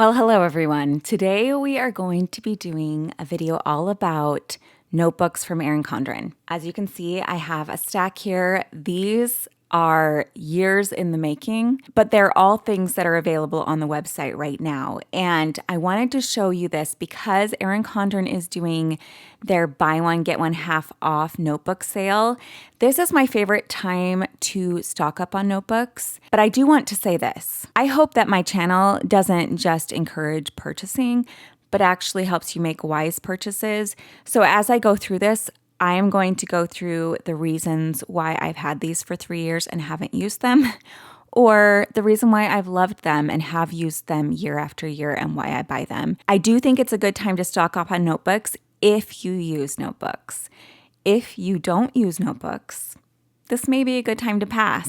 Well, hello everyone. Today we are going to be doing a video all about notebooks from Erin Condren. As you can see, I have a stack here. These are years in the making, but they're all things that are available on the website right now. And I wanted to show you this because Erin Condren is doing their buy one, get one half off notebook sale. This is my favorite time to stock up on notebooks, but I do want to say this. I hope that my channel doesn't just encourage purchasing, but actually helps you make wise purchases. So as I go through this, I am going to go through the reasons why I've had these for 3 years and haven't used them, or the reason why I've loved them and have used them year after year and why I buy them. I do think it's a good time to stock up on notebooks if you use notebooks. If you don't use notebooks, this may be a good time to pass.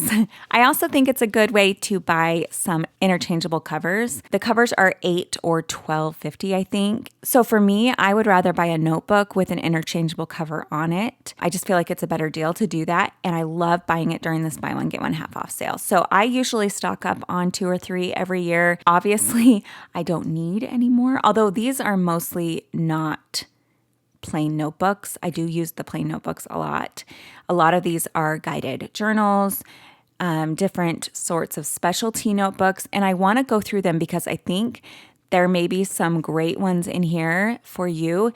I also think it's a good way to buy some interchangeable covers. The covers are $8 or $12.50, I think. So for me, I would rather buy a notebook with an interchangeable cover on it. I just feel like it's a better deal to do that. And I love buying it during this buy one, get one half off sale. So I usually stock up on 2 or 3 every year. Obviously, I don't need any more, although these are mostly not plain notebooks. I do use the plain notebooks a lot. A lot of these are guided journals, different sorts of specialty notebooks, and I want to go through them because I think there may be some great ones in here for you.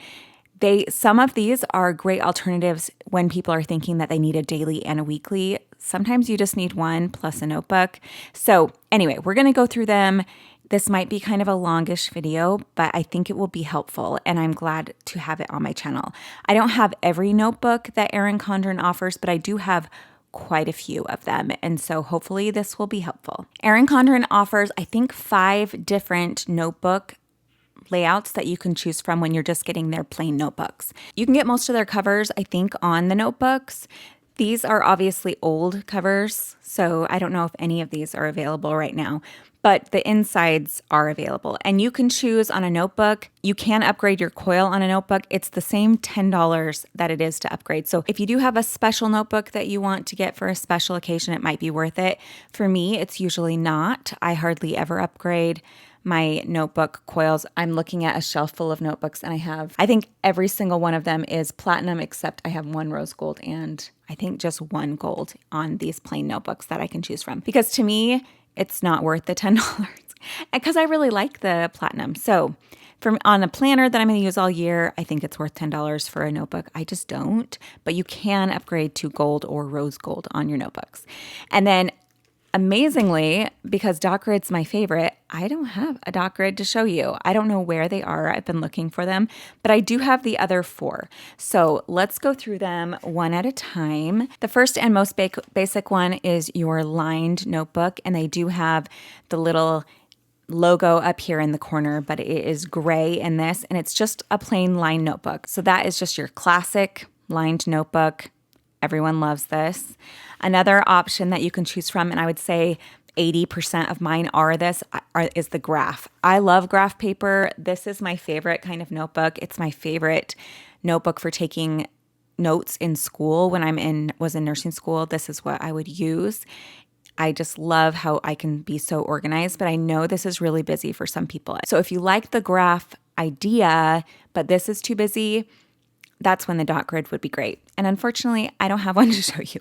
Some of these are great alternatives when people are thinking that they need a daily and a weekly. Sometimes you just need one plus a notebook. So anyway, we're going to go through them. This might be kind of a longish video, but I think it will be helpful, and I'm glad to have it on my channel. I don't have every notebook that Erin Condren offers, but I do have quite a few of them, and so hopefully this will be helpful. Erin Condren offers, I think, 5 different notebook layouts that you can choose from when you're just getting their plain notebooks. You can get most of their covers, I think, on the notebooks. These are obviously old covers, so I don't know if any of these are available right now, but the insides are available. And you can choose on a notebook. You can upgrade your Coil on a notebook. It's the same $10 that it is to upgrade. So if you do have a special notebook that you want to get for a special occasion, it might be worth it. For me, it's usually not. I hardly ever upgrade my notebook coils. I'm looking at a shelf full of notebooks, and I think every single one of them is platinum, except I have 1 rose gold and I think just 1 gold on these plain notebooks that I can choose from. Because to me, it's not worth the $10 because I really like the platinum. So on a planner that I'm going to use all year, I think it's worth $10 for a notebook. I just don't, but you can upgrade to gold or rose gold on your notebooks. And then amazingly, because dot grid's my favorite, I don't have a dot grid to show you. I don't know where they are. I've been looking for them, but I do have the other 4. So let's go through them one at a time. The first and most basic one is your lined notebook, and they do have the little logo up here in the corner, but it is gray in this, and it's just a plain lined notebook. So that is just your classic lined notebook. Everyone loves this. Another option that you can choose from, and I would say 80% of mine is the graph. I love graph paper. This is my favorite kind of notebook. It's my favorite notebook for taking notes in school. When was in nursing school, this is what I would use. I just love how I can be so organized, but I know this is really busy for some people. So if you like the graph idea, but this is too busy, that's when the dot grid would be great. And unfortunately, I don't have one to show you,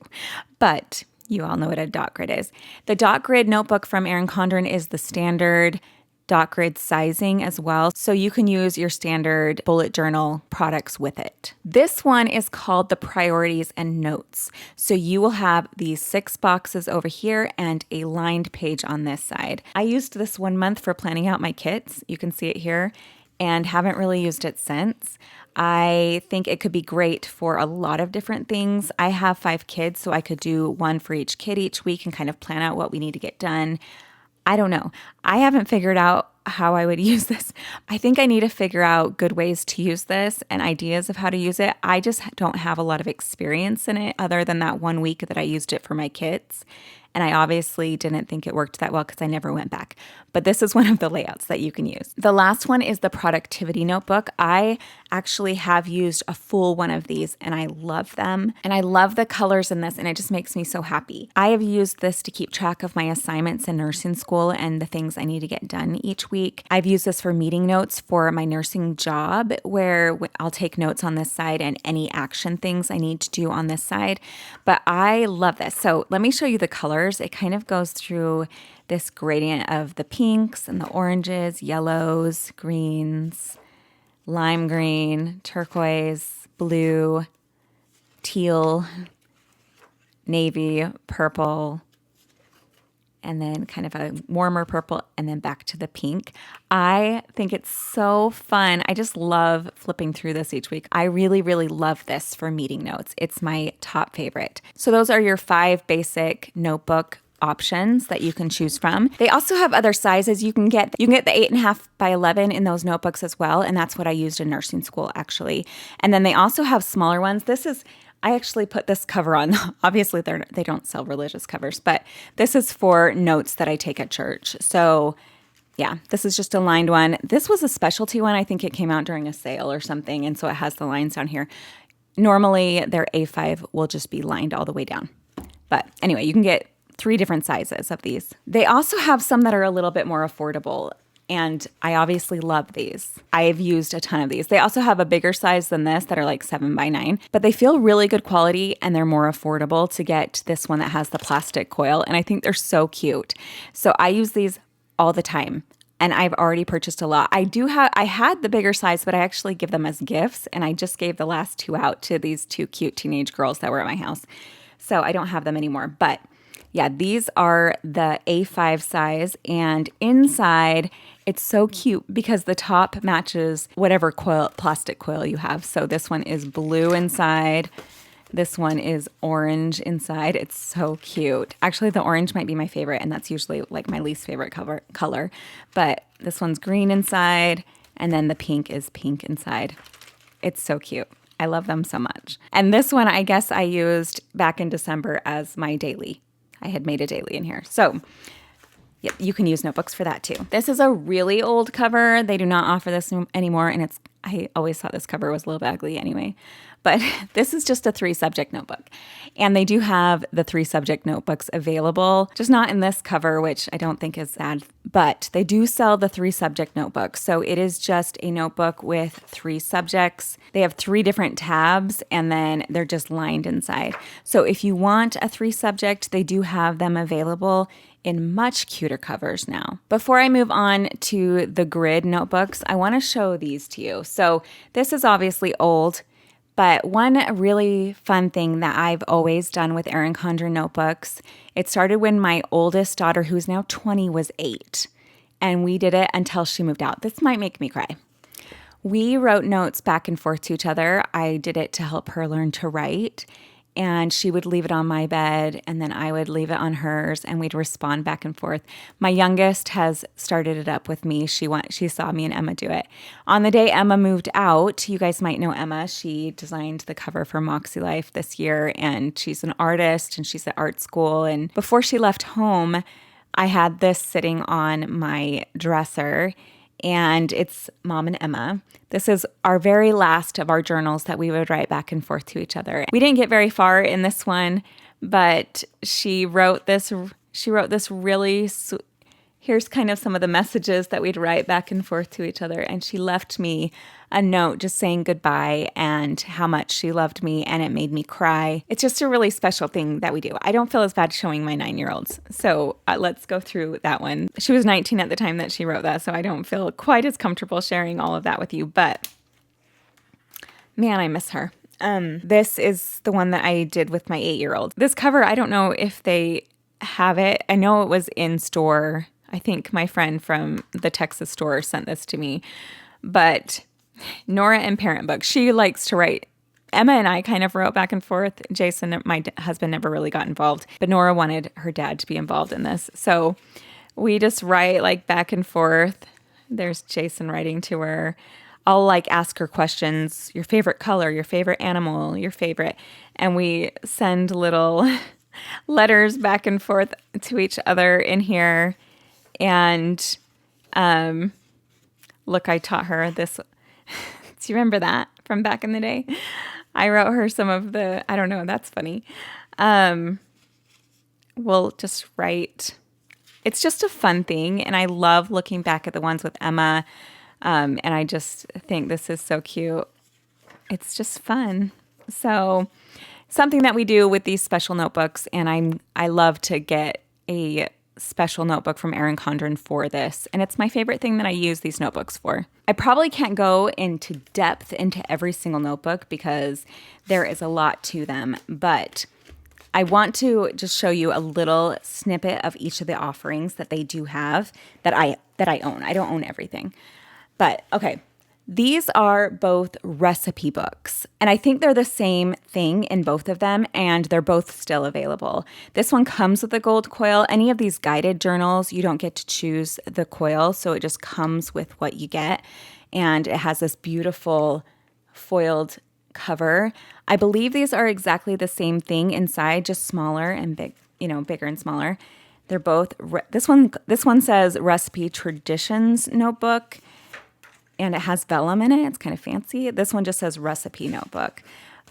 but you all know what a dot grid is. The dot grid notebook from Erin Condren is the standard dot grid sizing as well. So you can use your standard bullet journal products with it. This one is called the priorities and notes. So you will have these 6 boxes over here and a lined page on this side. I used this 1 month for planning out my kits. You can see it here, and haven't really used it since. I think it could be great for a lot of different things. I have 5 kids, so I could do one for each kid each week and kind of plan out what we need to get done. I don't know. I haven't figured out how I would use this. I think I need to figure out good ways to use this and ideas of how to use it. I just don't have a lot of experience in it other than that 1 week that I used it for my kids. And I obviously didn't think it worked that well because I never went back. But this is one of the layouts that you can use. The last one is the productivity notebook. I actually have used a full one of these and I love them. And I love the colors in this and it just makes me so happy. I have used this to keep track of my assignments in nursing school and the things I need to get done each week. week. I've used this for meeting notes for my nursing job, where I'll take notes on this side and any action things I need to do on this side. But I love this. So let me show you the colors. It kind of goes through this gradient of the pinks and the oranges, yellows, greens, lime green, turquoise, blue, teal, navy, purple, and then kind of a warmer purple, and then back to the pink. I think it's so fun. I just love flipping through this each week. I really, really love this for meeting notes. It's my top favorite. So those are your 5 basic notebook options that you can choose from. They also have other sizes you can get. You can get the 8.5 by 11 in those notebooks as well, and that's what I used in nursing school actually. And then they also have smaller ones. I actually put this cover on. Obviously, they don't sell religious covers, but this is for notes that I take at church. So yeah, this is just a lined one. This was a specialty one. I think it came out during a sale or something, and so it has the lines down here. Normally, their A5 will just be lined all the way down. But anyway, you can get 3 different sizes of these. They also have some that are a little bit more affordable, and I obviously love these. I've used a ton of these. They also have a bigger size than this that are like 7 by 9, but they feel really good quality and they're more affordable to get this one that has the plastic coil, and I think they're so cute. So I use these all the time, and I've already purchased a lot. I had the bigger size, but I actually give them as gifts, and I just gave the last 2 out to these 2 cute teenage girls that were at my house. So I don't have them anymore, but yeah, these are the A5 size, and inside it's so cute because the top matches whatever plastic coil you have. So this one is blue inside. This one is orange inside. It's so cute. Actually, the orange might be my favorite, and that's usually like my least favorite color. But this one's green inside, and then the pink is pink inside. It's so cute. I love them so much. And this one, I guess I used back in December as my daily. I had made a daily in here. So yeah, you can use notebooks for that too. This is a really old cover. They do not offer this anymore. And I always thought this cover was a little bit ugly anyway. But this is just a 3-subject notebook. And they do have the 3-subject notebooks available, just not in this cover, which I don't think is sad. But they do sell the 3-subject notebook. So it is just a notebook with 3 subjects. They have 3 different tabs, and then they're just lined inside. So if you want a 3-subject, they do have them available in much cuter covers now. Before I move on to the grid notebooks, I want to show these to you. So this is obviously old, but one really fun thing that I've always done with Erin Condren notebooks, it started when my oldest daughter, who's now 20, was 8. And we did it until she moved out. This might make me cry. We wrote notes back and forth to each other. I did it to help her learn to write. And she would leave it on my bed, and then I would leave it on hers, and we'd respond back and forth. My youngest has started it up with me. She saw me and Emma do it. On the day Emma moved out, you guys might know Emma. She designed the cover for MakseLife this year, and she's an artist, and she's at art school. And before she left home, I had this sitting on my dresser, and it's Mom and Emma. This is our very last of our journals that we would write back and forth to each other. We didn't get very far in this one, but she wrote this really here's kind of some of the messages that we'd write back and forth to each other. And she left me a note just saying goodbye and how much she loved me, and it made me cry. It's just a really special thing that we do. I don't feel as bad showing my 9-year-olds. So let's go through that one. She was 19 at the time that she wrote that, so I don't feel quite as comfortable sharing all of that with you, but man, I miss her. This is the one that I did with my 8-year-old. This cover, I don't know if they have it. I know it was in store. I think my friend from the Texas store sent this to me, but Nora and Parent Book. She likes to write. Emma and I kind of wrote back and forth. Jason, my husband, never really got involved, but Nora wanted her dad to be involved in this. So we just write like back and forth. There's Jason writing to her. I'll like ask her questions, your favorite color, your favorite animal, your favorite, and we send little letters back and forth to each other in here. And look, I taught her this. Do you remember that from back in the day? I wrote her some of I don't know, that's funny. We'll just write it's just a fun thing. And I love looking back at the ones with Emma. And I just think this is so cute. It's just fun. So something that we do with these special notebooks, and I love to get a special notebook from Erin Condren for this. And it's my favorite thing that I use these notebooks for. I probably can't go into depth into every single notebook because there is a lot to them, but I want to just show you a little snippet of each of the offerings that they do have that I own. I don't own everything. But okay, these are both recipe books, and I think they're the same thing in both of them, and they're both still available. This one comes with a gold coil. Any of these guided journals, you don't get to choose the coil, so it just comes with what you get, and it has this beautiful foiled cover. I believe these are exactly the same thing inside, just smaller and big, bigger and smaller. They're both, this one says Recipe Traditions Notebook, and it has vellum in it. It's kind of fancy. This one just says Recipe Notebook.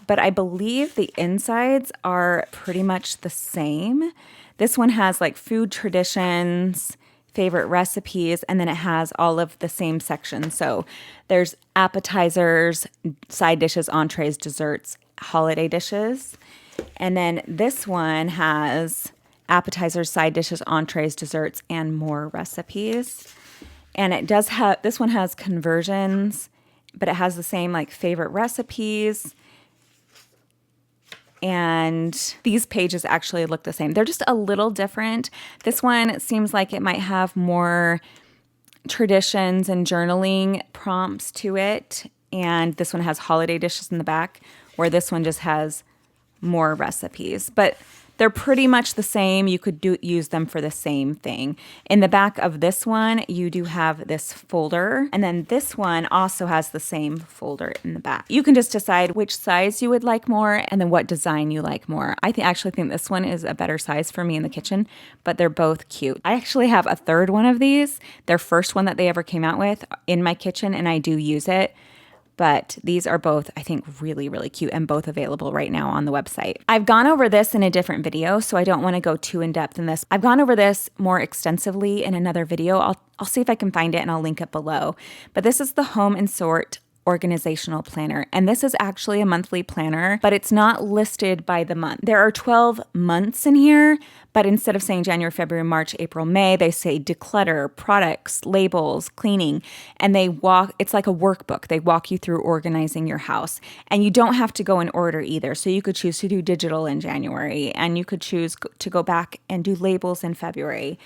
But I believe the insides are pretty much the same. This one has like food traditions, favorite recipes, and then it has all of the same sections. So there's appetizers, side dishes, entrees, desserts, holiday dishes. And then this one has appetizers, side dishes, entrees, desserts, and more recipes. And it does have, this one has conversions, but it has the same like favorite recipes. And these pages actually look the same. They're just a little different. This one seems like it might have more traditions and journaling prompts to it. And this one has holiday dishes in the back, where this one just has more recipes. But they're pretty much the same. You could use them for the same thing. In the back of this one, you do have this folder. And then this one also has the same folder in the back. You can just decide which size you would like more and then what design you like more. I actually think this one is a better size for me in the kitchen, but they're both cute. I actually have a third one of these, their first one that they ever came out with, in my kitchen, and I do use it. But these are both, I think, really, really cute and both available right now on the website. I've gone over this in a different video, so I don't want to go too in depth in this. I've gone over this more extensively in another video. I'll see if I can find it and I'll link it below. But this is the Home and Sort organizational planner. And this is actually a monthly planner, but it's not listed by the month. There are 12 months in here, but instead of saying January, February, March, April, May, they say declutter, products, labels, cleaning, and it's like a workbook. They walk you through organizing your house. And you don't have to go in order either. So you could choose to do digital in January, and you could choose to go back and do labels in February.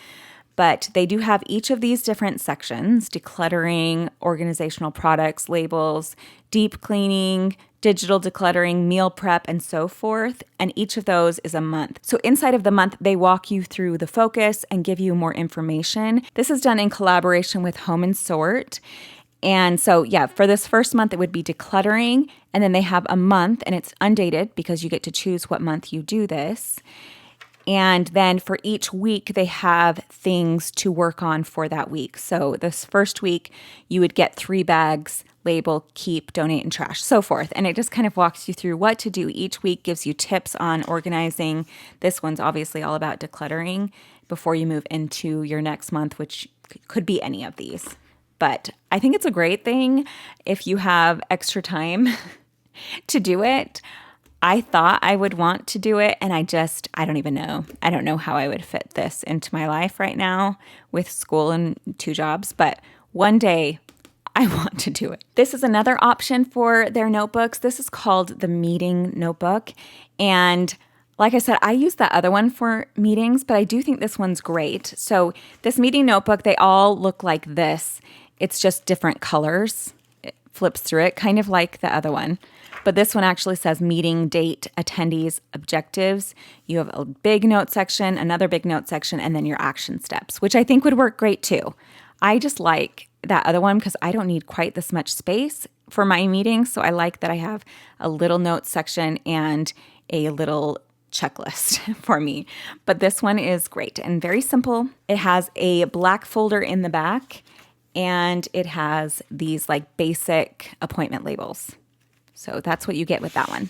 But they do have each of these different sections: decluttering, organizational products, labels, deep cleaning, digital decluttering, meal prep, and so forth. And each of those is a month. So inside of the month, they walk you through the focus and give you more information. This is done in collaboration with Home and Sort. And so, yeah, for this first month, it would be decluttering. And then they have a month, and it's undated because you get to choose what month you do this. And then for each week, they have things to work on for that week. So this first week, you would get 3 bags, label, keep, donate, and trash, so forth. And it just kind of walks you through what to do each week, gives you tips on organizing. This one's obviously all about decluttering before you move into your next month, which could be any of these. But I think it's a great thing if you have extra time to do it. I thought I would want to do it, and I don't even know. I don't know how I would fit this into my life right now with school and 2 jobs, but one day I want to do it. This is another option for their notebooks. This is called the Meeting Notebook, and like I said, I use that other one for meetings, but I do think this one's great. So this Meeting Notebook, they all look like this. It's just different colors. It flips through it, kind of like the other one. But this one actually says meeting, date, attendees, objectives. You have a big note section, another big note section, and then your action steps, which I think would work great too. I just like that other one because I don't need quite this much space for my meetings. So I like that I have a little note section and a little checklist for me. But this one is great and very simple. It has a black folder in the back, and it has these like basic appointment labels. So that's what you get with that one.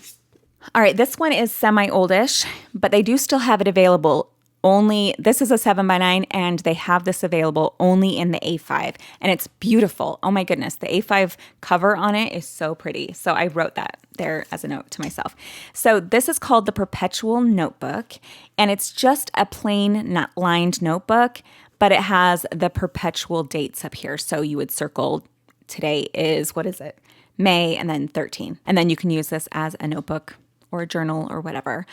All right, this one is semi-oldish, but they do still have it available only, this is a 7x9 and they have this available only in the A5 and it's beautiful. Oh my goodness. The A5 cover on it is so pretty. So I wrote that there as a note to myself. So this is called the Perpetual Notebook and it's just a plain not lined notebook, but it has the perpetual dates up here. So you would circle today is, what is it? May and then 13. And then you can use this as a notebook or a journal or whatever.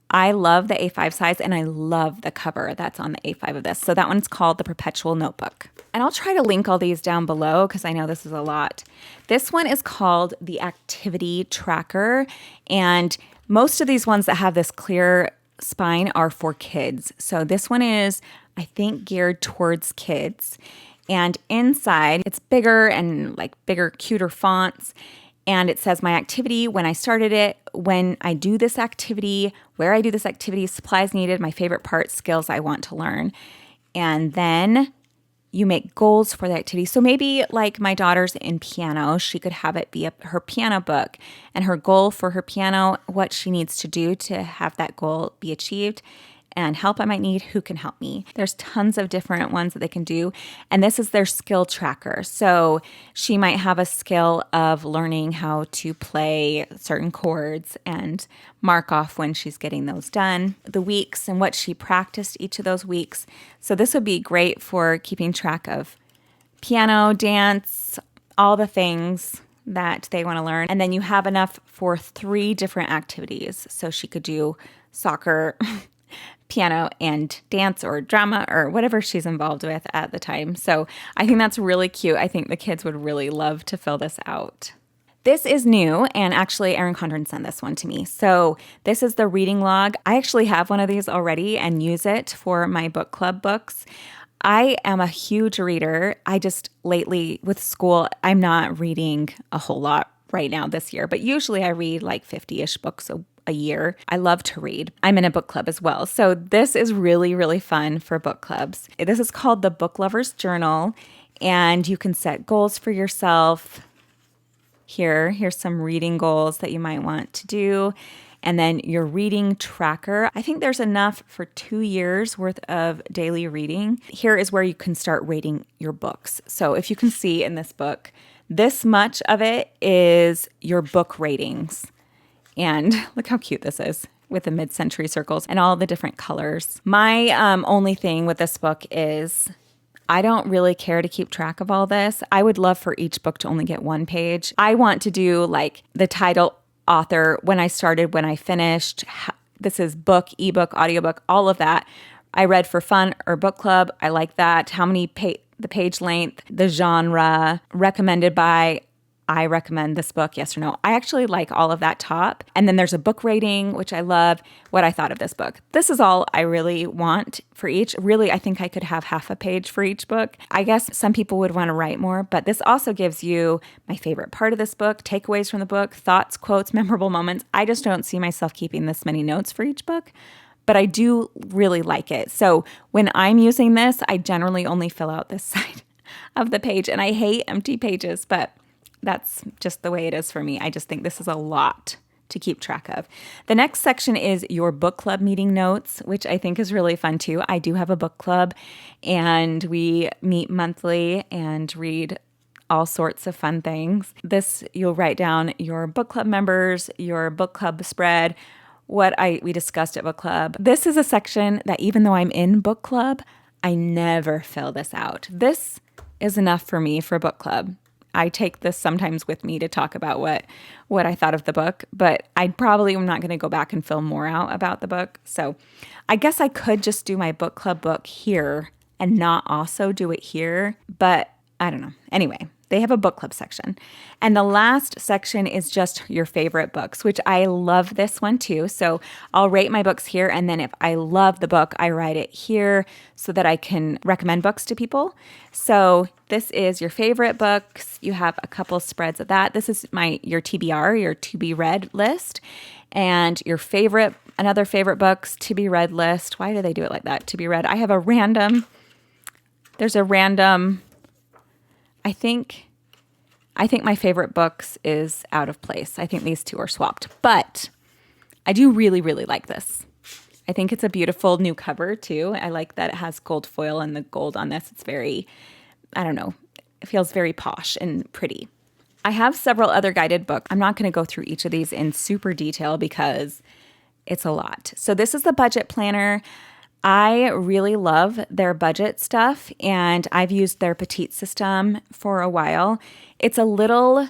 I love the A5 size and I love the cover that's on the A5 of this. So that one's called the Perpetual Notebook. And I'll try to link all these down below because I know this is a lot. This one is called the Activity Tracker. And most of these ones that have this clear spine are for kids. So this one is, I think, geared towards kids. And inside, it's bigger and like bigger, cuter fonts. And it says my activity, when I started it, when I do this activity, where I do this activity, supplies needed, my favorite parts, skills I want to learn. And then you make goals for the activity. So maybe like my daughter's in piano, she could have it be her piano book and her goal for her piano, what she needs to do to have that goal be achieved. And help I might need, who can help me? There's tons of different ones that they can do. And this is their skill tracker. So she might have a skill of learning how to play certain chords and mark off when she's getting those done, the weeks and what she practiced each of those weeks. So this would be great for keeping track of piano, dance, all the things that they want to learn. And then you have enough for 3 different activities. So she could do soccer, piano and dance or drama or whatever she's involved with at the time. So I think that's really cute. I think the kids would really love to fill this out. This is new, and actually Erin Condren sent this one to me. So this is the reading log. I actually have one of these already and use it for my book club books. I am a huge reader. I just lately with school, I'm not reading a whole lot right now this year, but usually I read like 50-ish books a year. I love to read. I'm in a book club as well. So this is really, really fun for book clubs. This is called the Book Lover's Journal, and you can set goals for yourself. Here's some reading goals that you might want to do. And then your reading tracker. I think there's enough for 2 years worth of daily reading. Here is where you can start rating your books. So if you can see in this book, this much of it is your book ratings. And look how cute this is with the mid-century circles and all the different colors. My only thing with this book is I don't really care to keep track of all this. I would love for each book to only get 1 page. I want to do like the title, author, when I started, when I finished. This is book, ebook, audiobook, all of that. I read for fun or book club. I like that. How many the page length, the genre, recommended by, I recommend this book, yes or no. I actually like all of that top. And then there's a book rating, which I love, what I thought of this book. This is all I really want for each. Really, I think I could have half a page for each book. I guess some people would want to write more, but this also gives you my favorite part of this book, takeaways from the book, thoughts, quotes, memorable moments. I just don't see myself keeping this many notes for each book, but I do really like it. So when I'm using this, I generally only fill out this side of the page, and I hate empty pages, but that's just the way it is for me. I just think this is a lot to keep track of. The next section is your book club meeting notes, which I think is really fun too. I do have a book club and we meet monthly and read all sorts of fun things. This, you'll write down your book club members, your book club spread, what we discussed at book club. This is a section that even though I'm in book club, I never fill this out. This is enough for me for book club. I take this sometimes with me to talk about what I thought of the book, but I probably am not going to go back and fill more out about the book. So I guess I could just do my book club book here and not also do it here, but I don't know. Anyway, they have a book club section. And the last section is just your favorite books, which I love this one too. So I'll rate my books here. And then if I love the book, I write it here so that I can recommend books to people. So this is your favorite books. You have a couple spreads of that. This is your TBR, your to be read list. And your another favorite books, to be read list. Why do they do it like that? To be read. I have there's a random, I think my favorite books is out of place. I think these two are swapped, but I do really, really like this. I think it's a beautiful new cover too. I like that it has gold foil and the gold on this. It's very, I don't know, it feels very posh and pretty. I have several other guided books. I'm not going to go through each of these in super detail because it's a lot. So this is the budget planner. I really love their budget stuff, and I've used their petite system for a while. It's a little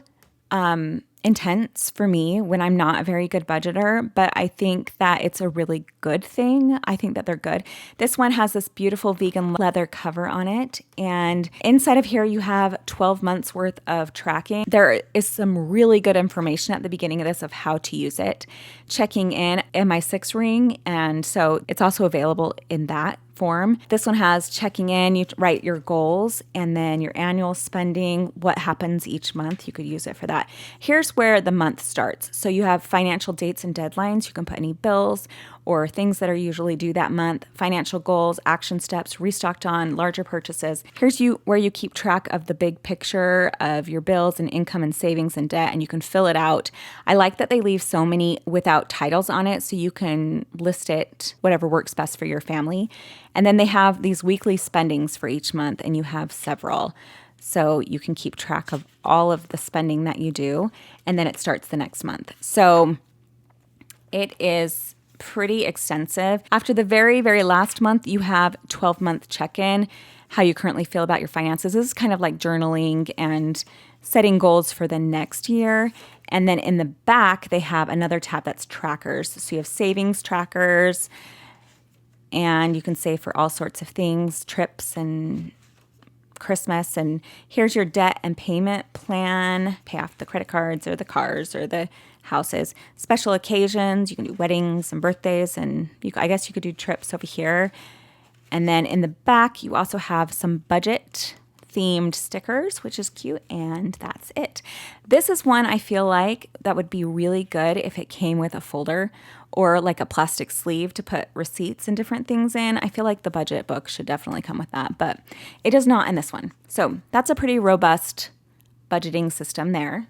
intense for me when I'm not a very good budgeter, but I think that it's a really good thing. I think that they're good. This one has this beautiful vegan leather cover on it, and inside of here you have 12 months worth of tracking. There is some really good information at the beginning of this of how to use it. Checking in my 6 ring, and so it's also available in that form. This one has checking in, you write your goals, and then your annual spending, what happens each month. You could use it for that. Here's where the month starts. So you have financial dates and deadlines. You can put any bills or things that are usually due that month, financial goals, action steps, restocked on, larger purchases. Here's where you keep track of the big picture of your bills and income and savings and debt, and you can fill it out. I like that they leave so many without titles on it, so you can list it whatever works best for your family. And then they have these weekly spendings for each month, and you have several. So you can keep track of all of the spending that you do, and then it starts the next month. So it is pretty extensive. After the very, very last month, you have 12-month check-in, how you currently feel about your finances. This is kind of like journaling and setting goals for the next year. And then in the back, they have another tab that's trackers. So you have savings trackers, and you can save for all sorts of things, trips and Christmas. And here's your debt and payment plan. Pay off the credit cards or the cars or the houses. Special occasions, you can do weddings and birthdays, and I guess you could do trips over here. And then in the back, you also have some budget themed stickers, which is cute, and that's it. This is one I feel like that would be really good if it came with a folder or like a plastic sleeve to put receipts and different things in. I feel like the budget book should definitely come with that, but it does not in this one. So that's a pretty robust budgeting system there.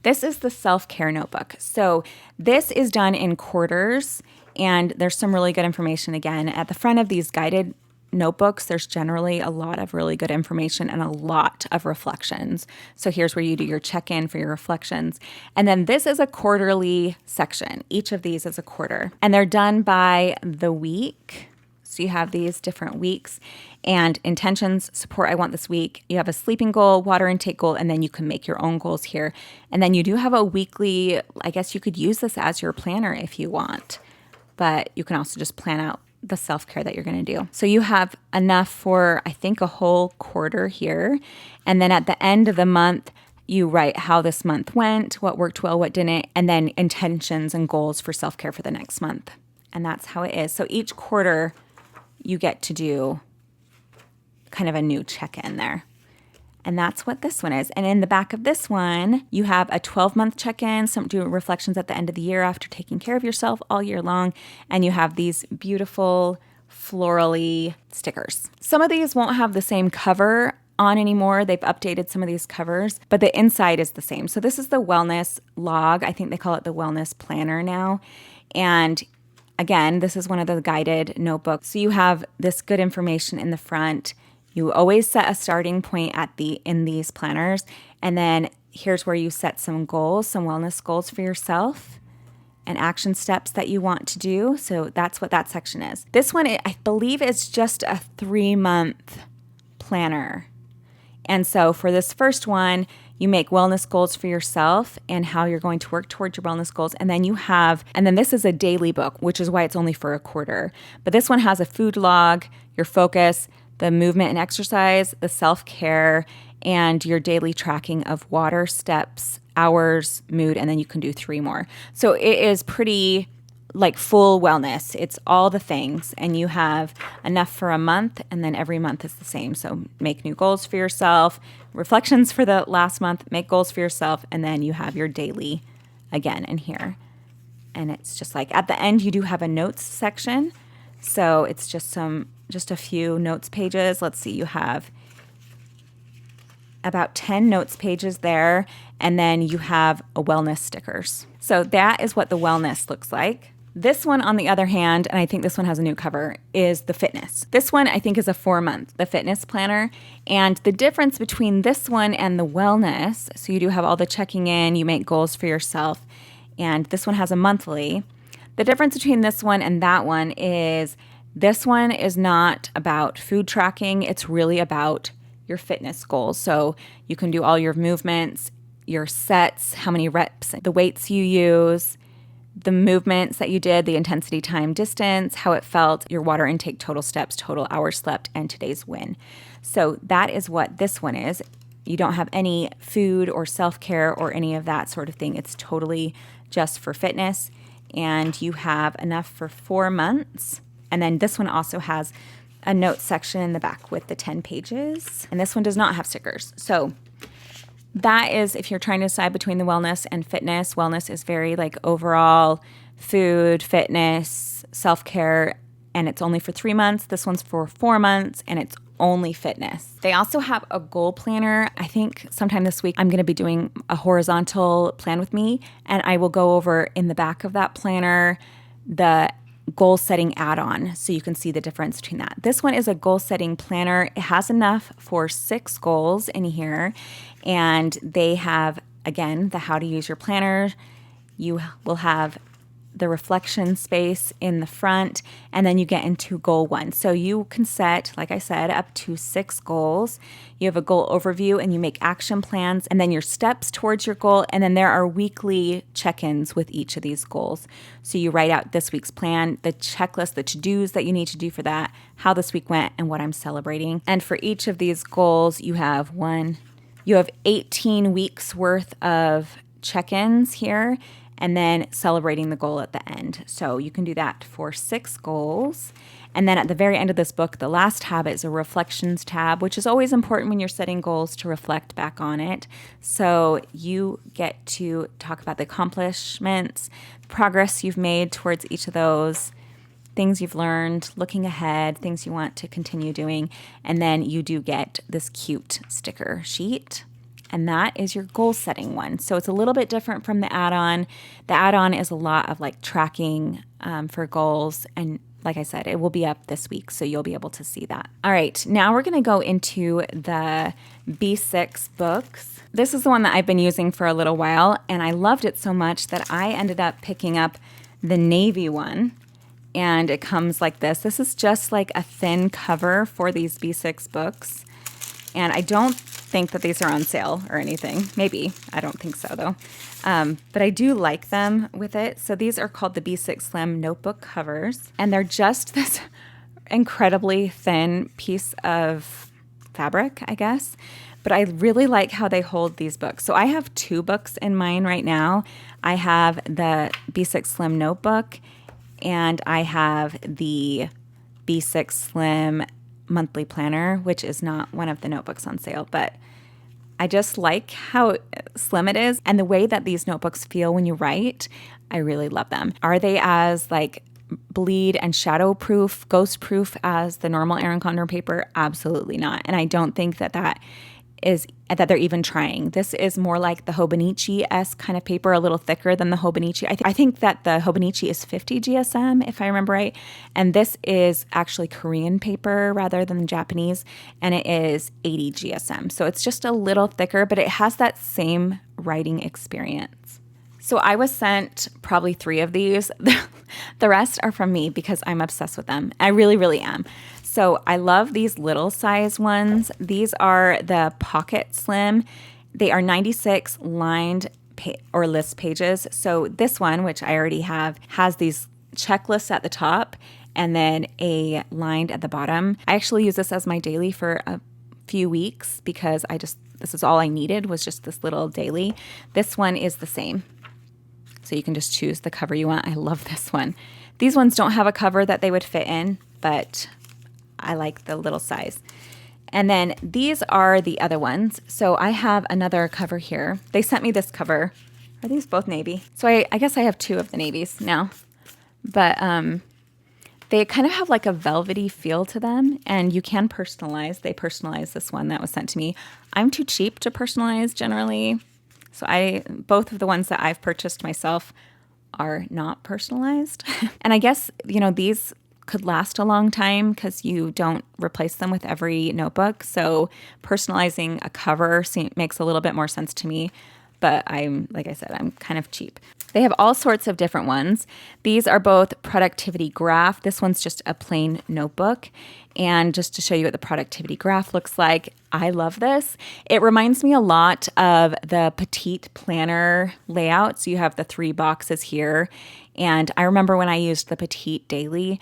This is the self-care notebook. So this is done in quarters, and there's some really good information. Again, at the front of these guided notebooks, there's generally a lot of really good information and a lot of reflections. So here's where you do your check-in for your reflections. And then this is a quarterly section. Each of these is a quarter, and they're done by the week. So you have these different weeks and intentions, support I want this week. You have a sleeping goal, water intake goal, and then you can make your own goals here. And then you do have a weekly, I guess you could use this as your planner if you want, but you can also just plan out the self-care that you're going to do. So you have enough for, I think, a whole quarter here. And then at the end of the month, you write how this month went, what worked well, what didn't, and then intentions and goals for self-care for the next month. And that's how it is. So each quarter, you get to do kind of a new check-in there. And that's what this one is. And in the back of this one, you have a 12-month check-in, some do reflections at the end of the year after taking care of yourself all year long. And you have these beautiful florally stickers. Some of these won't have the same cover on anymore. They've updated some of these covers, but the inside is the same. So this is the wellness log. I think they call it the wellness planner now. And again, this is one of the guided notebooks. So you have this good information in the front. You always set a starting point in these planners. And then here's where you set some goals, some wellness goals for yourself and action steps that you want to do. So that's what that section is. This one, I believe, is just a 3-month planner. And so for this first one, you make wellness goals for yourself and how you're going to work towards your wellness goals. And then this is a daily book, which is why it's only for a quarter. But this one has a food log, your focus, the movement and exercise, the self-care, and your daily tracking of water, steps, hours, mood, and then you can do 3 more. So it is pretty like full wellness. It's all the things, and you have enough for a month, and then every month is the same. So make new goals for yourself, reflections for the last month, make goals for yourself, and then you have your daily again in here. And it's just like at the end, you do have a notes section. So it's just a few notes pages. Let's see, you have about 10 notes pages there, and then you have a wellness stickers. So that is what the wellness looks like. This one, on the other hand, and I think this one has a new cover, is the Fitness. This one I think is a 4-month, the Fitness Planner. And the difference between this one and the Wellness, so you do have all the checking in, you make goals for yourself, and this one has a monthly. The difference between this one and that one is this one is not about food tracking. It's really about your fitness goals. So you can do all your movements, your sets, how many reps, the weights you use, the movements that you did, the intensity, time, distance, how it felt, your water intake, total steps, total hours slept, and today's win. So that is what this one is. You don't have any food or self-care or any of that sort of thing. It's totally just for fitness, and you have enough for 4 months. And then this one also has a notes section in the back with the 10 pages. And this one does not have stickers. So that is if you're trying to decide between the Wellness and Fitness. Wellness is very like overall food, fitness, self-care, and it's only for 3 months. This one's for 4 months, and it's only fitness. They also have a goal planner. I think sometime this week I'm going to be doing a horizontal plan with me, and I will go over in the back of that planner the goal setting add-on so you can see the difference between that. This one is a goal setting planner. It has enough for 6 goals in here, and they have, again, the how to use your planner. You will have the reflection space in the front, and then you get into goal 1. So you can set, like I said, up to 6 goals. You have a goal overview, and you make action plans, and then your steps towards your goal, and then there are weekly check-ins with each of these goals. So you write out this week's plan, the checklist, the to-dos that you need to do for that, how this week went, and what I'm celebrating. And for each of these goals, you have 18 weeks worth of check-ins here, and then celebrating the goal at the end. So you can do that for 6 goals. And then at the very end of this book, the last tab is a reflections tab, which is always important when you're setting goals to reflect back on it. So you get to talk about the accomplishments, progress you've made towards each of those, things you've learned, looking ahead, things you want to continue doing. And then you do get this cute sticker sheet. And that is your goal setting one. So it's a little bit different from the add-on. The add-on is a lot of like tracking for goals. And like I said, it will be up this week, so you'll be able to see that. All right, now we're going to go into the B6 books. This is the one that I've been using for a little while, and I loved it so much that I ended up picking up the navy one. And it comes like this. This is just like a thin cover for these B6 books. And I don't think that these are on sale or anything. Maybe. I don't think so, though. But I do like them with it. So these are called the B6 Slim notebook covers. And they're just this incredibly thin piece of fabric, I guess. But I really like how they hold these books. So I have 2 books in mine right now. I have the B6 Slim notebook, and I have the B6 Slim monthly planner, which is not one of the notebooks on sale, but I just like how slim it is, and the way that these notebooks feel when you write. I really love them. Are they as like bleed and shadow proof, ghost proof as the normal Erin Condren paper? Absolutely not. And I don't think that they're even trying. This is more like the Hobonichi-esque kind of paper, a little thicker than the Hobonichi. I think that the Hobonichi is 50 GSM, if I remember right. And this is actually Korean paper rather than Japanese, and it is 80 GSM. So it's just a little thicker, but it has that same writing experience. So I was sent probably 3 of these. The rest are from me because I'm obsessed with them. I really, really am. So I love these little size ones. These are the Pocket Slim. They are 96 lined or list pages. So this one, which I already have, has these checklists at the top and then a lined at the bottom. I actually use this as my daily for a few weeks because this is all I needed was just this little daily. This one is the same. So you can just choose the cover you want. I love this one. These ones don't have a cover that they would fit in, but I like the little size. And then these are the other ones. So I have another cover here. They sent me this cover. Are these both navy? So I guess I have 2 of the navies now. But they kind of have like a velvety feel to them, and you can personalize. They personalized this one that was sent to me. I'm too cheap to personalize generally. So both of the ones that I've purchased myself are not personalized. And I guess, you know, these could last a long time because you don't replace them with every notebook. So personalizing a cover makes a little bit more sense to me. But like I said, I'm kind of cheap. They have all sorts of different ones. These are both productivity graph. This one's just a plain notebook. And just to show you what the productivity graph looks like, I love this. It reminds me a lot of the petite planner layout. So you have the 3 boxes here. And I remember when I used the petite daily,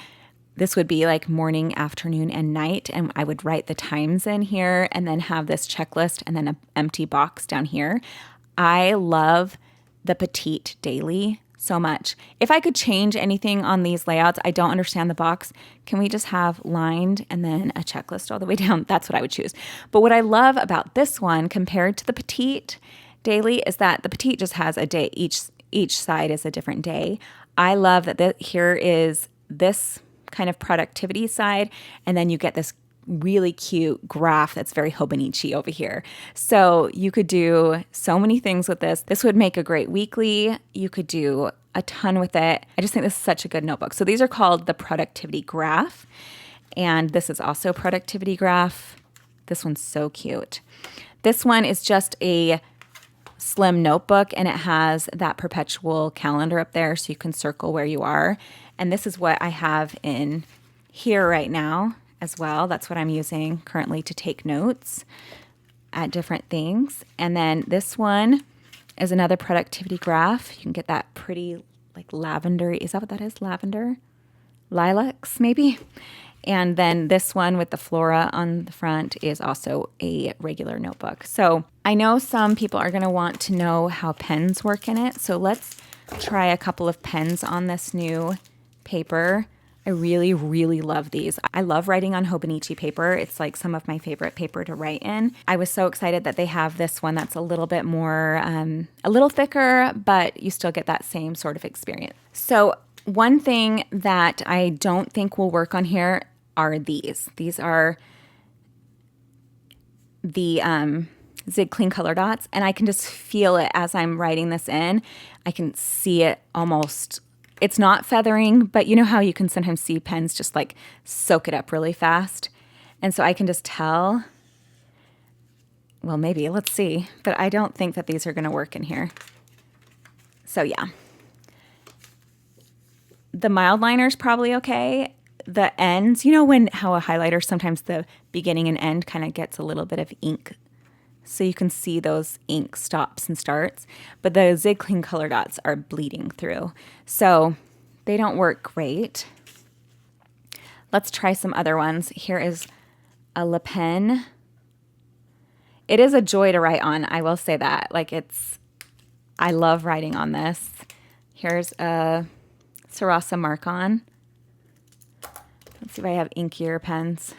this would be like morning, afternoon, and night. And I would write the times in here and then have this checklist and then an empty box down here. I love the petite daily so much. If I could change anything on these layouts, I don't understand the box. Can we just have lined and then a checklist all the way down? That's what I would choose. But what I love about this one compared to the petite daily is that the petite just has a day. Each side is a different day. I love that here is this kind of productivity side, and then you get this really cute graph that's very Hobonichi over here. So you could do so many things with this. This would make a great weekly. You could do a ton with it. I just think this is such a good notebook. So these are called the productivity graph. And this is also productivity graph. This one's so cute. This one is just a slim notebook, and it has that perpetual calendar up there so you can circle where you are. And this is what I have in here right now as well. That's what I'm using currently to take notes at different things. And then this one is another productivity graph. You can get that pretty like lavender. Is that what that is? Lavender? Lilacs, maybe? And then this one with the flora on the front is also a regular notebook. So I know some people are going to want to know how pens work in it. So let's try a couple of pens on this new paper. I really, really love these. I love writing on Hobonichi paper. It's like some of my favorite paper to write in. I was so excited that they have this one that's a little bit more, a little thicker, but you still get that same sort of experience. So one thing that I don't think will work on here are these. These are the Zig Clean color dots, and I can just feel it as I'm writing this in. I can see it almost. It's not feathering, but you know how you can sometimes see pens just like soak it up really fast? And so I can just tell. Well, maybe, let's see. But I don't think that these are going to work in here. So yeah. The mild liner's probably okay. The ends, you know how a highlighter, sometimes the beginning and end kind of gets a little bit of ink. So you can see those ink stops and starts. But the Zig Clean color dots are bleeding through. So they don't work great. Let's try some other ones. Here is a Le Pen. It is a joy to write on, I will say that. I love writing on this. Here's a Sarasa Mark-On. Let's see if I have inkier pens.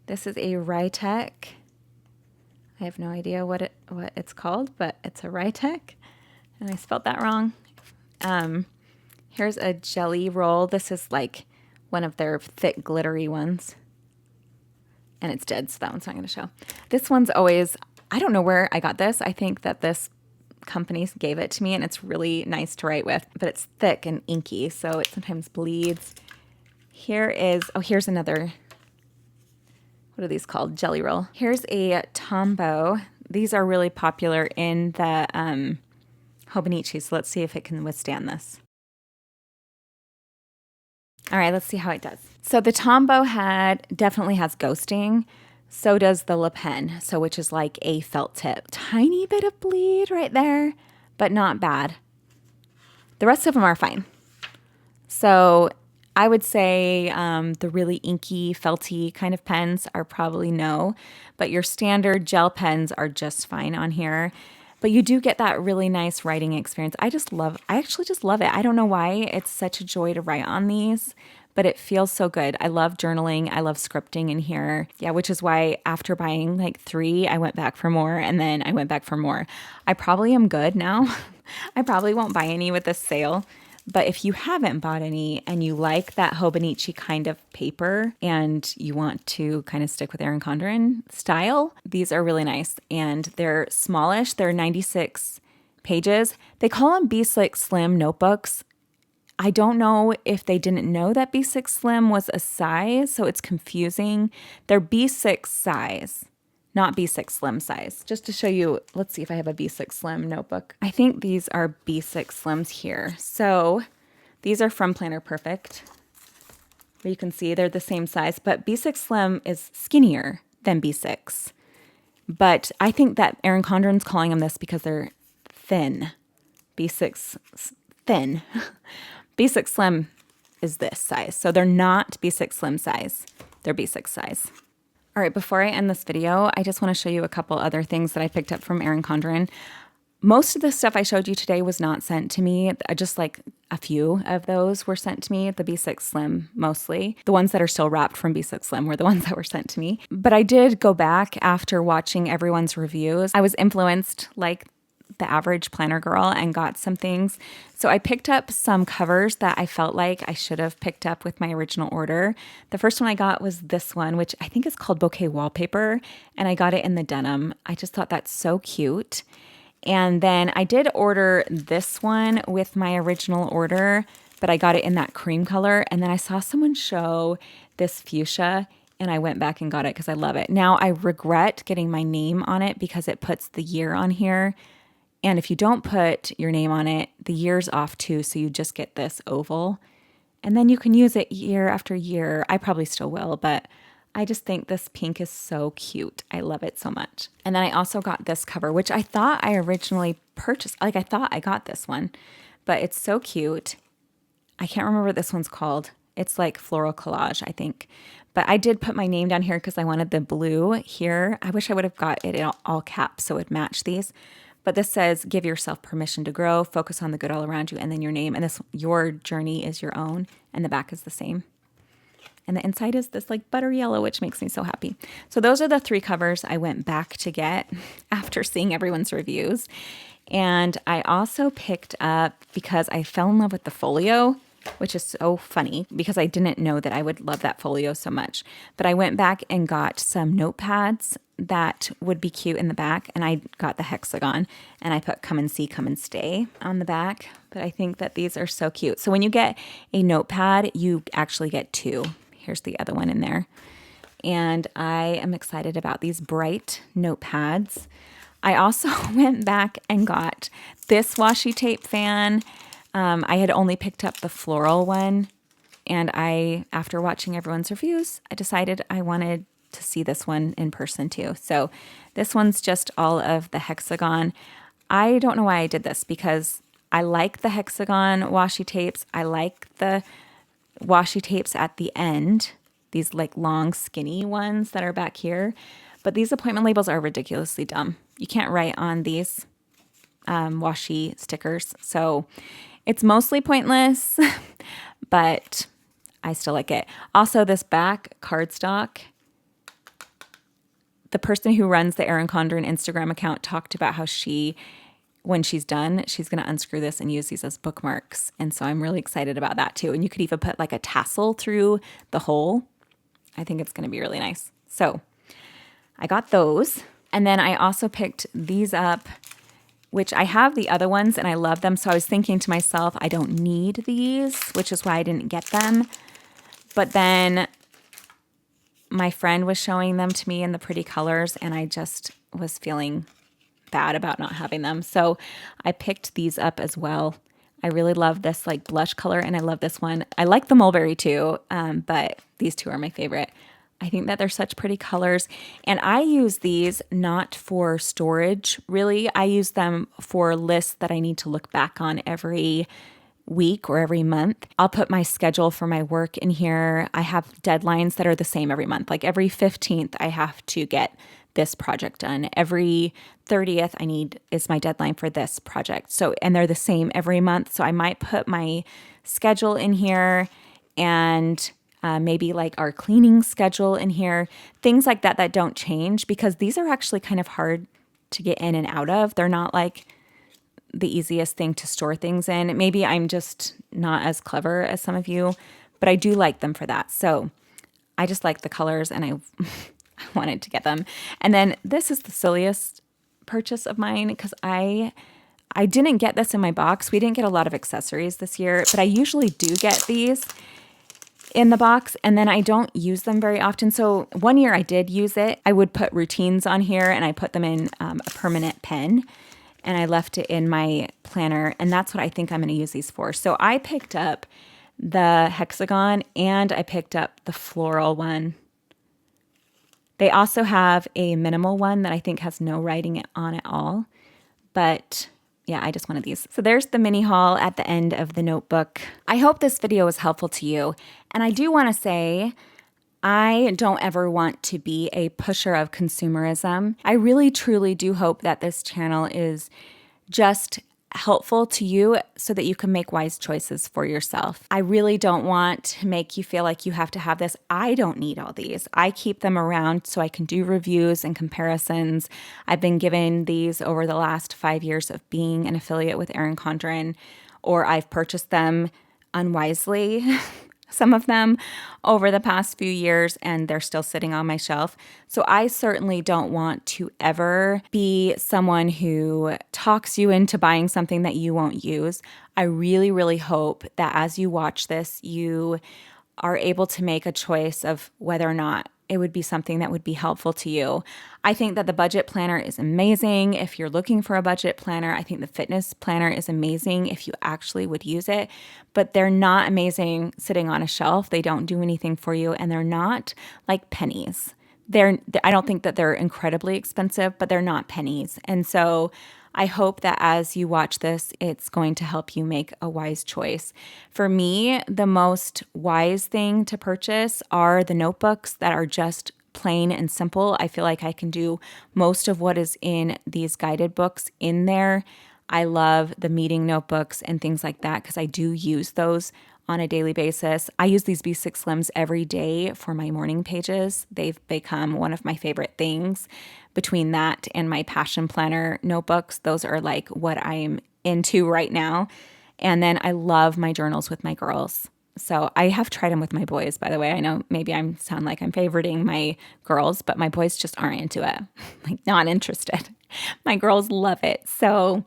This is a Rytec. I have no idea what it's called, but it's a Rytec, and I spelled that wrong. Here's a Jelly Roll. This is like one of their thick, glittery ones, and it's dead, so that one's not going to show. This one's always, I don't know where I got this. I think that this company gave it to me, and it's really nice to write with, but it's thick and inky, so it sometimes bleeds. Here's another. What are these called? Jelly Roll. Here's a Tombow. These are really popular in the Hobonichi, so let's see if it can withstand this. All right, let's see how it does. So the Tombow definitely has ghosting. So does the Le Pen, which is like a felt tip. Tiny bit of bleed right there, but not bad. The rest of them are fine. So I would say the really inky, felty kind of pens are probably no, but your standard gel pens are just fine on here. But you do get that really nice writing experience. I actually just love it. I don't know why it's such a joy to write on these, but it feels so good. I love journaling. I love scripting in here. Yeah, which is why after buying like 3, I went back for more, and then I went back for more. I probably am good now. I probably won't buy any with this sale. But if you haven't bought any and you like that Hobonichi kind of paper and you want to kind of stick with Erin Condren style, these are really nice. And they're smallish. They're 96 pages. They call them B6 Slim notebooks. I don't know if they didn't know that B6 Slim was a size, so it's confusing. They're B6 size, not B6 Slim size. Just to show you, let's see if I have a B6 Slim notebook. I think these are B6 Slims here. So these are from Planner Perfect. You can see they're the same size, but B6 Slim is skinnier than B6. But I think that Erin Condren's calling them this because they're thin. B6 thin. B6 Slim is this size. So they're not B6 Slim size. They're B6 size. All right, before I end this video, I just want to show you a couple other things that I picked up from Erin Condren. Most of the stuff I showed you today was not sent to me. Just like a few of those were sent to me, the B6 Slim mostly. The ones that are still wrapped from B6 Slim were the ones that were sent to me. But I did go back after watching everyone's reviews. I was influenced like the average planner girl and got some things. So I picked up some covers that I felt like I should have picked up with my original order. The first one I got was this one, which I think is called Bouquet Wallpaper, and I got it in the denim. I just thought that's so cute. And then I did order this one with my original order, but I got it in that cream color. And then I saw someone show this fuchsia, and I went back and got it because I love it. Now I regret getting my name on it because it puts the year on here. And if you don't put your name on it, the year's off too, so you just get this oval. And then you can use it year after year. I probably still will, but I just think this pink is so cute. I love it so much. And then I also got this cover, which I thought I originally purchased. Like I thought I got this one, but it's so cute. I can't remember what this one's called. It's like floral collage, I think. But I did put my name down here because I wanted the blue here. I wish I would have got it in all caps so it would match these. But this says, give yourself permission to grow, focus on the good all around you, and then your name. And this, your journey is your own. And the back is the same. And the inside is this like butter yellow, which makes me so happy. So those are the 3 covers I went back to get after seeing everyone's reviews. And I also picked up, because I fell in love with the folio, which is so funny because I didn't know that I would love that folio so much. But I went back and got some notepads that would be cute in the back, and I got the hexagon, and I put come and see, come and stay on the back. But I think that these are so cute. So when you get a notepad, you actually get 2. Here's the other one in there. And I am excited about these bright notepads. I also went back and got this washi tape fan. I had only picked up the floral one, and after watching everyone's reviews, I decided I wanted to see this one in person too. So this one's just all of the hexagon. I don't know why I did this because I like the hexagon washi tapes. I like the washi tapes at the end, these like long skinny ones that are back here. But these appointment labels are ridiculously dumb. You can't write on these washi stickers. So it's mostly pointless, but I still like it. Also, this back cardstock, the person who runs the Erin Condren Instagram account talked about how when she's done, she's going to unscrew this and use these as bookmarks. And so I'm really excited about that too. And you could even put like a tassel through the hole. I think it's going to be really nice. So I got those. And then I also picked these up, which I have the other ones and I love them. So I was thinking to myself, I don't need these, which is why I didn't get them. But then my friend was showing them to me in the pretty colors, and I just was feeling bad about not having them. So I picked these up as well. I really love this like blush color, and I love this one. I like the mulberry too, but these 2 are my favorite. I think that they're such pretty colors, and I use these not for storage, really. I use them for lists that I need to look back on every week or every month. I'll put my schedule for my work in here. I have deadlines that are the same every month. Like every 15th, I have to get this project done. Every 30th is my deadline for this project. So, and they're the same every month. So I might put my schedule in here and maybe like our cleaning schedule in here, things like that that don't change, because these are actually kind of hard to get in and out of. They're not like the easiest thing to store things in. Maybe I'm just not as clever as some of you, but I do like them for that. So I just like the colors, and I wanted to get them. And then this is the silliest purchase of mine because I I didn't get this in my box. We didn't get a lot of accessories this year, but I usually do get these in the box, and then I don't use them very often. So one year I did use it. I would put routines on here, and I put them in a permanent pen, and I left it in my planner, and that's what I think I'm going to use these for. So I picked up the hexagon, and I picked up the floral one. They also have a minimal one that I think has no writing on at all, but yeah, I just wanted these. So there's the mini haul at the end of the notebook. I hope this video was helpful to you. And I do want to say, I don't ever want to be a pusher of consumerism. I really, truly do hope that this channel is just helpful to you so that you can make wise choices for yourself. I really don't want to make you feel like you have to have this. I don't need all these. I keep them around so I can do reviews and comparisons. I've been given these over the last 5 years of being an affiliate with Erin Condren, or I've purchased them unwisely. Some of them over the past few years, and they're still sitting on my shelf. So I certainly don't want to ever be someone who talks you into buying something that you won't use. I really, really hope that as you watch this, you are able to make a choice of whether or not it would be something that would be helpful to you. I think that the budget planner is amazing if you're looking for a budget planner. I think the fitness planner is amazing if you actually would use it, but they're not amazing sitting on a shelf. They don't do anything for you, and they're not like pennies. I don't think that they're incredibly expensive, but they're not pennies. And so I hope that as you watch this, it's going to help you make a wise choice. For me, the most wise thing to purchase are the notebooks that are just plain and simple. I feel like I can do most of what is in these guided books in there. I love the meeting notebooks and things like that because I do use those on a daily basis. I use these B6 Slims every day for my morning pages. They've become one of my favorite things. Between that and my passion planner notebooks, those are like what I'm into right now. And then I love my journals with my girls. So I have tried them with my boys, by the way. I know maybe I sound like I'm favoriting my girls, but my boys just aren't into it. Like, not interested. My girls love it. So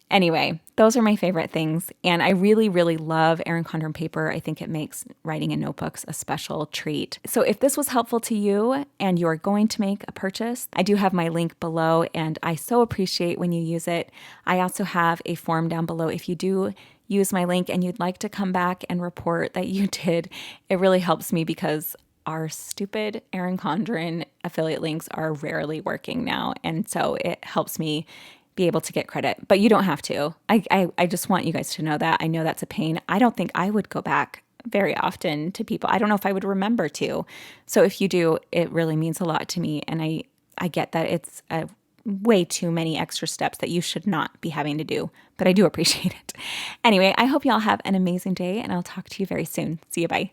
anyway, those are my favorite things. And I really, really love Erin Condren paper. I think it makes writing in notebooks a special treat. So if this was helpful to you and you're going to make a purchase, I do have my link below, and I so appreciate when you use it. I also have a form down below. If you do use my link and you'd like to come back and report that you did, it really helps me because our stupid Erin Condren affiliate links are rarely working now. And so it helps me be able to get credit, but you don't have to. I just want you guys to know that. I know that's a pain. I don't think I would go back very often to people. I don't know if I would remember to. So if you do, it really means a lot to me. And I get that it's way too many extra steps that you should not be having to do, but I do appreciate it. Anyway, I hope y'all have an amazing day, and I'll talk to you very soon. See you. Bye.